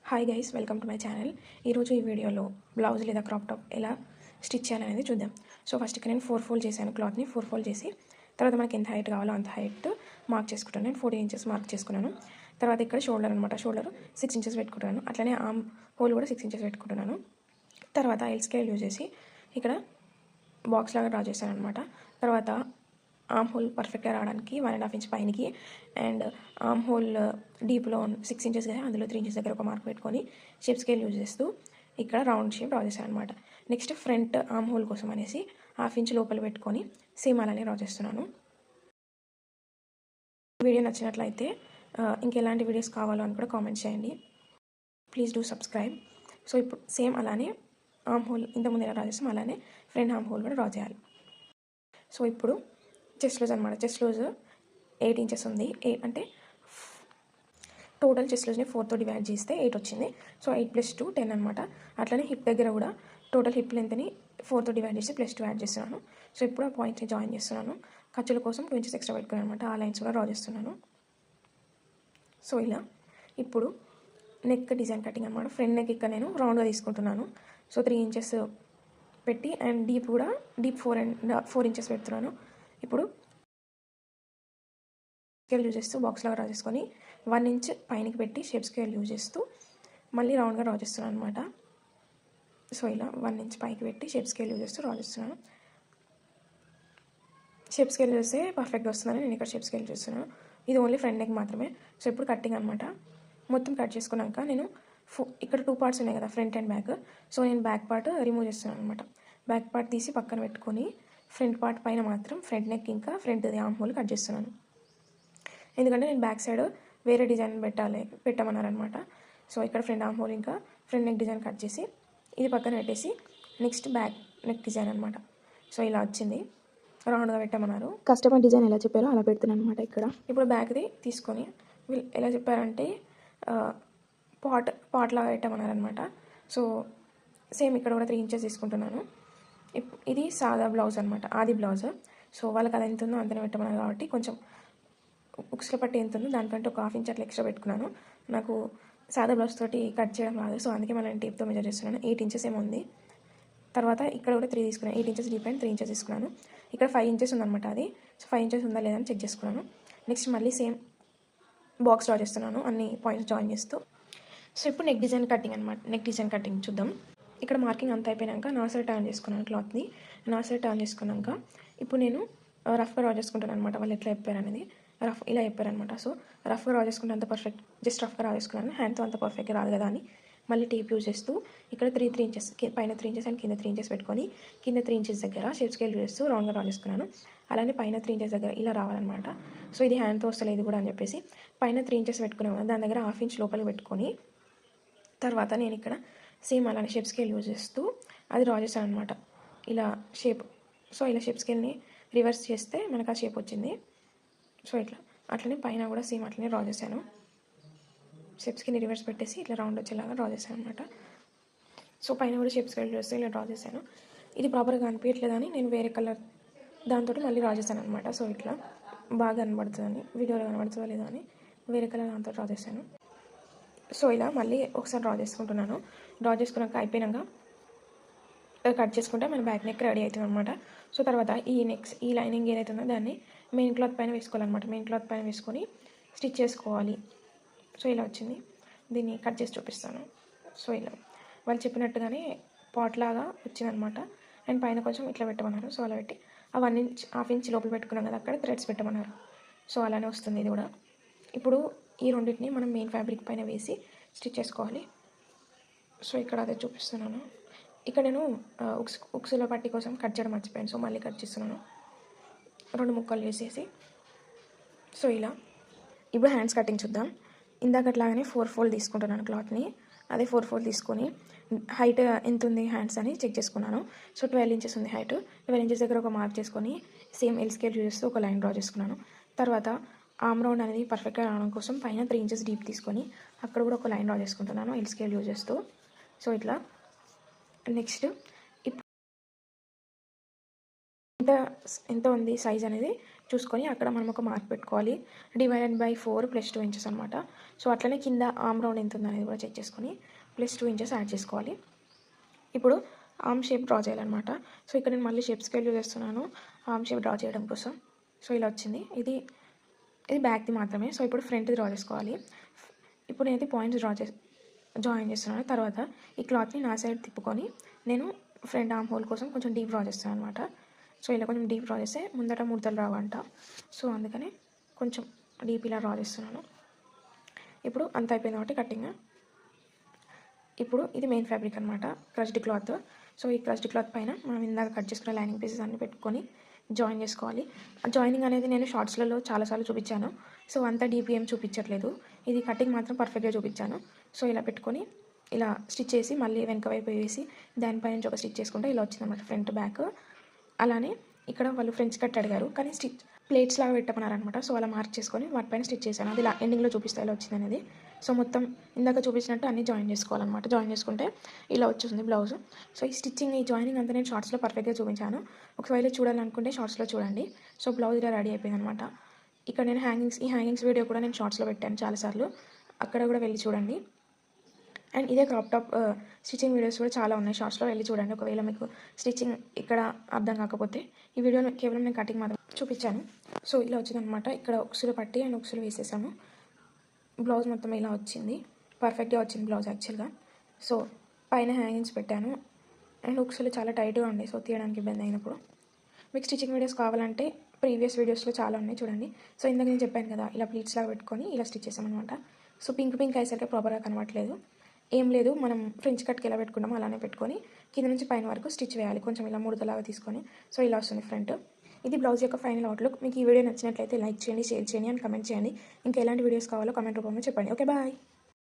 Hi guys, welcome to my channel. ఈరోజు ఈ వీడియోలో బ్లౌజ్ లేదా క్రాప్ టాప్ ఎలా స్టిచ్ చేయాలనేది చూద్దాం. సో ఫస్ట్ ఇక్కడ నేను 4 ఫోల్డ్ చేశాను. క్లాత్ని 4 ఫోల్డ్ చేసి తర్వాత మనకి ఎంత హైట్ కావాలో అంత హైట్ మార్క్ చేసుకుంటాను. నేను 14 ఇంచెస్ మార్క్ చేసుకున్నాను. తర్వాత ఇక్కడ షోల్డర్ అనమాట, షోల్డర్ 6 ఇంచెస్ పెట్టుకుంటున్నాను. అట్లనే ఆర్మ్ హోల్ కూడా 6 ఇంచెస్ పెట్టుకుంటున్నాను. తర్వాత ఎల్ స్కేల్ యూజ్ చేసి ఇక్కడ బాక్స్ లాగా డ్రా చేశాను అనమాట. తర్వాత ఆర్మ్ హోల్ పర్ఫెక్ట్గా రావడానికి 1.5 ఇంచ్ పైనకి అండ్ ఆర్మ్ హోల్ డీప్లో 6 ఇంచెస్ కదా, అందులో 3 ఇంచెస్ దగ్గర ఒక మార్క్ పెట్టుకొని షేప్ స్కేల్ యూజ్ చేస్తూ ఇక్కడ రౌండ్ షేప్ డ్రా చేశాను అనమాట. నెక్స్ట్ ఫ్రంట్ ఆర్మ్ హోల్ కోసం అనేసి 1/2 ఇంచ్ లోపల పెట్టుకొని సేమ్ అలానే డ్రా చేస్తున్నాను. వీడియో నచ్చినట్లయితే ఇంకెలాంటి వీడియోస్ కావాలో అని కూడా కామెంట్ చేయండి. Please do subscribe. సో ఇప్పుడు సేమ్ అలానే ఆర్మ్ హోల్ ఇంతకుముందు ఎలా డ్రా చేస్తాం అలానే ఫ్రంట్ ఆర్మ్ హోల్ కూడా డ్రా చేయాలి. సో ఇప్పుడు చెస్ట్ లూజ్ అనమాట. చెస్ట్ లూజ్ 8 ఇంచెస్ ఉంది. అంటే టోటల్ చెస్ట్ లూజ్ని 4తో డివైడ్ చేస్తే 8 వచ్చింది. సో 8 + 2 10 అనమాట. అట్లనే హిప్ దగ్గర కూడా టోటల్ హిప్ లెంత్ని 4తో డివైడ్ చేసి +2 యాడ్ చేస్తున్నాను. సో ఇప్పుడు ఆ పాయింట్ని జాయిన్ చేస్తున్నాను. ఖర్చుల కోసం 2 ఇంచెస్ ఎక్స్ట్రా పెట్టుకున్నాను అనమాట. ఆ లైన్స్ కూడా డ్రా చేస్తున్నాను. సో ఇలా ఇప్పుడు నెక్ డిజైన్ కటింగ్ అనమాట. ఫ్రంట్ నెక్ ఇక్కడ నేను రౌండ్గా తీసుకుంటున్నాను. సో 3 ఇంచెస్ పెట్టి అండ్ డీప్ కూడా 4 ఇంచెస్ పెడుతున్నాను. ఇప్పుడు స్కేల్ యూజ్ చేస్తూ బాక్స్ లాగా డ్రా చేసుకొని 1 ఇంచ్ పైనకి పెట్టి షేప్ స్కేల్ యూజ్ చేస్తూ మళ్ళీ రౌండ్గా డ్రా చేస్తున్నాను అనమాట. సో ఇలా 1 ఇంచ్ పైకి పెట్టి షేప్ స్కేల్ యూజ్ చేస్తూ డ్రా చేస్తున్నాను. షేప్ స్కేల్ చేస్తే పర్ఫెక్ట్గా వస్తుందని నేను ఇక్కడ షేప్ స్కేల్ చేస్తున్నాను. ఇది ఓన్లీ ఫ్రంట్ నెక్ మాత్రమే. సో ఇప్పుడు కటింగ్ అనమాట. మొత్తం కట్ చేసుకున్నాక నేను ఇక్కడ 2 పార్ట్స్ ఉన్నాయి కదా, ఫ్రంట్ అండ్ బ్యాక్. సో నేను బ్యాక్ పార్ట్ రిమూవ్ చేస్తున్నాను అనమాట. బ్యాక్ పార్ట్ తీసి పక్కన పెట్టుకొని ఫ్రంట్ పార్ట్ పైన మాత్రం ఫ్రంట్ నెక్ ఇంకా ఫ్రంట్ ఆర్మ్ హోల్ కట్ చేస్తున్నాను. ఎందుకంటే నేను బ్యాక్ సైడ్ వేరే డిజైన్ పెట్టమన్నారనమాట. సో ఇక్కడ ఫ్రంట్ ఆర్మ్ హోల్ ఇంకా ఫ్రంట్ నెక్ డిజైన్ కట్ చేసి ఇది పక్కన పెట్టేసి నెక్స్ట్ బ్యాక్ నెక్ డిజైన్ అనమాట. సో ఇలా వచ్చింది. రౌండ్గా పెట్టమన్నారు. కస్టమర్ డిజైన్ ఎలా చెప్పారో అలా పెడుతున్నాను అనమాట. ఇక్కడ ఇప్పుడు బ్యాక్ది తీసుకొని వీళ్ళు ఎలా చెప్పారంటే పాట్ లాగా పెట్టమన్నారనమాట. సో సేమ్ ఇక్కడ కూడా 3 ఇంచెస్ తీసుకుంటున్నాను. ఇది సాదా బ్లౌజ్ అనమాట, ఆది బ్లౌజ్. సో వాళ్ళకి అది ఎంత ఉందో అంతనే పెట్టమన్నారు కాబట్టి కొంచెం ఉక్స్ల పట్టి ఎంత ఉందో దానికంటే ఒక 1/2 ఇంచ్ అట్లా ఎక్స్ట్రా పెట్టుకున్నాను. నాకు సాదా బ్లౌజ్ తోటి కట్ చేయడం రాదు. సో అందుకే మళ్ళీ టేప్తో మెజర్ చేస్తున్నాను. 8 ఇంచెస్ ఏమో ఉంది. తర్వాత ఇక్కడ కూడా 3 తీసుకున్నాను. 8 ఇంచెస్ డీప్ అండ్ 3 ఇంచెస్ తీసుకున్నాను. ఇక్కడ 5 ఇంచెస్ ఉందన్నమాట అది. సో 5 ఇంచెస్ ఉందా లేదా అని చెక్ చేసుకున్నాను. నెక్స్ట్ మళ్ళీ సేమ్ బాక్స్ డ్రా చేస్తున్నాను అన్ని పాయింట్స్ జాయిన్ చేస్తూ. సో ఇప్పుడు నెక్ డిజైన్ కటింగ్ అనమాట. నెక్ డిజైన్ కటింగ్ చూద్దాం. ఇక్కడ మార్కింగ్ అంతా అయిపోయాక నా సైడ్ టర్న్ చేసుకున్నాను. క్లాత్ని నా సైడ్ టర్న్ చేసుకున్నాక ఇప్పుడు నేను రఫ్గా డ్రా చేసుకుంటాను అనమాట. వాళ్ళు ఎట్లా చెప్పారు అనేది ఇలా చెప్పారనమాట. సో రఫ్గా డ్రా చేసుకుంటే అంత పర్ఫెక్ట్, జస్ట్ రఫ్గా డ్రా చేసుకున్నాను. హ్యాండ్తో అంత పర్ఫెక్ట్గా రాదు కదా అని మళ్ళీ టేప్ యూజ్ చేస్తూ ఇక్కడ 3 ఇంచెస్ పైన 3 ఇంచెస్ అండ్ కింద 3 ఇంచెస్ పెట్టుకొని కింద 3 ఇంచెస్ దగ్గర షేప్ స్కేల్ యూజ్ చేస్తూ రౌండ్గా డ్రా చేసుకున్నాను. అలానే పైన 3 ఇంచెస్ దగ్గర ఇలా రావాలన్నమాట. సో ఇది హ్యాండ్తో వస్తలేదు కూడా అని చెప్పేసి పైన 3 ఇంచెస్ పెట్టుకున్నాను. దాని దగ్గర 1/2 ఇంచ్ లోపలికి పెట్టుకొని తర్వాత నేను ఇక్కడ సేమ్ అలానే షేప్ స్కేల్ యూజ్ చేస్తూ అది డ్రా చేశాను అనమాట. ఇలా షేప్. సో ఇలా షేప్ స్కేల్ని రివర్స్ చేస్తే మనకు ఆ షేప్ వచ్చింది. సో ఇట్లా అట్లనే పైన కూడా సేమ్ అట్లనే డ్రా చేశాను. షేప్ స్కేల్ని రివర్స్ పెట్టేసి ఇట్లా రౌండ్ వచ్చేలాగా డ్రా చేశాను అనమాట. సో పైన కూడా షేప్ స్కేల్ చేస్తే ఇలా డ్రా చేశాను. ఇది ప్రాపర్గా కనిపించట్లేదని నేను వేరే కలర్ దాంతో మళ్ళీ డ్రా చేశాను అనమాట. సో ఇట్లా బాగా కనబడుతుందని, వీడియోలో కనబడుతుందో లేదో అని వేరే కలర్ దాంతో డ్రా చేశాను. సో ఇలా మళ్ళీ ఒకసారి డ్రా చేసుకుంటున్నాను. డ్రా చేసుకున్నాక అయిపోయినాక కట్ చేసుకుంటే మన బ్యాక్ నెక్ రెడీ అవుతుంది అనమాట. సో తర్వాత ఈ లైనింగ్ ఏదైతుందో దాన్ని మెయిన్ క్లాత్ పైన వేసుకోవాలన్నమాట. మెయిన్ క్లాత్ పైన వేసుకొని స్టిచ్ చేసుకోవాలి. సో ఇలా వచ్చింది. దీన్ని కట్ చేసి చూపిస్తాను. సో ఇలా వాళ్ళు చెప్పినట్టుగానే పాట్ లాగా వచ్చిందనమాట. అండ్ పైన కొంచెం ఇట్లా పెట్టమన్నారు. సో అలా పెట్టి ఆ 1.5 ఇంచ్ లోపల పెట్టుకున్నాం కదా, అక్కడ థ్రెడ్స్ పెట్టమన్నారు. సో అలానే వస్తుంది ఇది కూడా. ఇప్పుడు ఈ రెండింటిని మనం మెయిన్ ఫ్యాబ్రిక్ పైన వేసి స్టిచ్ చేసుకోవాలి. సో ఇక్కడ అదే చూపిస్తున్నాను. ఇక్కడ నేను ఉక్సుల పట్టి కోసం కట్ చేయడం మర్చిపోయాను. సో మళ్ళీ కట్ చేస్తున్నాను 2 ముక్కలు వేసేసి. సో ఇలా ఇప్పుడు హ్యాండ్స్ కటింగ్ చూద్దాం. ఇందాకట్లాగానే 4 ఫోల్డ్ తీసుకుంటున్నాను క్లాత్ని. అదే 4 ఫోల్డ్ తీసుకొని హైట్ ఎంత ఉంది హ్యాండ్స్ అని చెక్ చేసుకున్నాను. సో 12 ఇంచెస్ ఉంది హైట్. 12 ఇంచెస్ దగ్గర ఒక మార్క్ చేసుకొని సేమ్ ఎల్ స్కేల్ యూజ్ చేస్తూ ఒక లైన్ డ్రా చేసుకున్నాను. తర్వాత ఆర్మ్ రౌండ్ అనేది పర్ఫెక్ట్గా రావడం కోసం పైన 3 ఇంచెస్ డీప్ తీసుకొని అక్కడ కూడా ఒక లైన్ డ్రా చేసుకుంటున్నాను ఎల్ స్కేల్ యూజ్ చేస్తూ. సో ఇట్లా నెక్స్ట్ ఎంత ఉంది సైజ్ అనేది చూసుకొని అక్కడ మనం ఒక మార్క్ పెట్టుకోవాలి. /4 + 2 ఇంచెస్ అనమాట. సో అట్లనే కింద ఆర్మ్ రౌండ్ ఎంత ఉందనేది కూడా చెక్ చేసుకొని +2 ఇంచెస్ యాడ్ చేసుకోవాలి. ఇప్పుడు ఆర్మ్ షేప్ డ్రా చేయాలన్నమాట. సో ఇక్కడ నేను మళ్ళీ షేప్ స్కేల్ యూజ్ చేస్తున్నాను ఆర్మ్ షేప్ డ్రా చేయడం కోసం. సో ఇలా వచ్చింది. ఇది బ్యాక్ది మాత్రమే. సో ఇప్పుడు ఫ్రంట్ డ్రా చేసుకోవాలి. ఇప్పుడు నేనైతే పాయింట్స్ జాయిన్ చేస్తున్నాను. తర్వాత ఈ క్లాత్ని నా సైడ్ తిప్పుకొని నేను ఫ్రంట్ ఆర్మ్ హోల్ కోసం కొంచెం డీప్ డ్రా చేస్తున్నాను అనమాట. సో ఇలా కొంచెం డీప్ డ్రా చేస్తే ముందట ముడతలు రావంట. సో అందుకని కొంచెం డీప్ ఇలా డ్రా చేస్తున్నాను. ఇప్పుడు అంత అయిపోయింది కాబట్టి కటింగ్. ఇప్పుడు ఇది మెయిన్ ఫ్యాబ్రిక్ అనమాట, క్రష్డ్ క్లాత్. సో ఈ క్రష్డ్ క్లాత్ పైన మనం ఇందాక కట్ చేసుకున్న లైనింగ్ పీసెస్ అన్ని పెట్టుకొని జాయిన్ చేసుకోవాలి. జాయినింగ్ అనేది నేను షార్ట్స్లలో చాలాసార్లు చూపించాను. సో అంత డీప్ ఏం చూపించట్లేదు. ఇది కటింగ్ మాత్రం పర్ఫెక్ట్గా చూపించాను. సో ఇలా పెట్టుకొని ఇలా స్టిచ్ చేసి మళ్ళీ వెనక వైపు వేసి దానిపై నుంచి ఒక స్టిచ్ చేసుకుంటే ఇలా వచ్చిందన్నమాట ఫ్రంట్ బ్యాక్. అలానే ఇక్కడ వాళ్ళు ఫ్రెంచ్ కట్ అడిగారు, కానీ స్టిచ్ ప్లేట్స్ లాగా పెట్టమన్నారనమాట. సో అలా మార్క్ చేసుకొని వాటిపైన స్టిచ్ చేశాను. అది ఎండింగ్లో చూపిస్తే ఇలా వచ్చింది అనేది. సో మొత్తం ఇందాక చూపించినట్టు అన్నీ జాయిన్ చేసుకోవాలన్నమాట. జాయిన్ చేసుకుంటే ఇలా వచ్చేసింది బ్లౌజ్. సో ఈ స్టిచ్చింగ్, ఈ జాయినింగ్ అంతా నేను షార్ట్స్లో పర్ఫెక్ట్గా చూపించాను. ఒకవేళ చూడాలనుకుంటే షార్ట్స్లో చూడండి. సో బ్లౌజ్ ఇలా రెడీ అయిపోయింది అనమాట. ఇక్కడ నేను ఈ హ్యాంగింగ్స్ వీడియో కూడా నేను షార్ట్స్లో పెట్టాను చాలాసార్లు, అక్కడ కూడా వెళ్ళి చూడండి. అండ్ ఇదే క్రాప్ టాప్ స్టిచ్చింగ్ వీడియోస్ కూడా చాలా ఉన్నాయి, షార్ట్స్లో వెళ్ళి చూడండి. ఒకవేళ మీకు స్టిచ్చింగ్ ఇక్కడ అర్థం కాకపోతే ఈ వీడియోలో కేవలం నేను కటింగ్ మాత్రం చూపించాను. సో ఇలా వచ్చిందనమాట. ఇక్కడ ఉక్సులు పట్టి అండ్ ఉక్సులు వేసేసాను. బ్లౌజ్ మొత్తం ఇలా వచ్చింది, పర్ఫెక్ట్గా వచ్చింది బ్లౌజ్ యాక్చువల్గా. సో పైన హ్యాంగింగ్స్ పెట్టాను అండ్ ఉక్సులు చాలా టైట్గా ఉండే, సో తీయడానికి ఇబ్బంది అయినప్పుడు. మీకు స్టిచ్చింగ్ వీడియోస్ కావాలంటే ప్రీవియస్ వీడియోస్లో చాలా ఉన్నాయి చూడండి. సో ఇందాక నేను చెప్పాను కదా, ఇలా ప్లీట్స్ లాగా పెట్టుకొని ఇలా స్టిచ్ చేసామన్నమాట. సో పింక్ అయ్యేసరికి ప్రాపర్గా కనబడట్లేదు. ఏం లేదు, మనం ఫ్రెంచ్ కట్కి ఎలా పెట్టుకున్నామో అలానే పెట్టుకొని కింద నుంచి పైన వరకు స్టిచ్ వేయాలి, కొంచెం ఇలా ముడతలాగా తీసుకొని. సో ఇలా వస్తుంది ఫ్రంట్. ఇది బ్లౌజ్ యొక్క ఫైనల్ అవుట్లుక్. మీకు ఈ వీడియో నచ్చినట్లయితే లైక్ చేయండి, షేర్ చేయండి అండ్ కమెంట్ చేయండి. ఇంకా ఎలాంటి వీడియోస్ కావాలో కమెంట్ రూపంలో చెప్పండి. Okay, bye.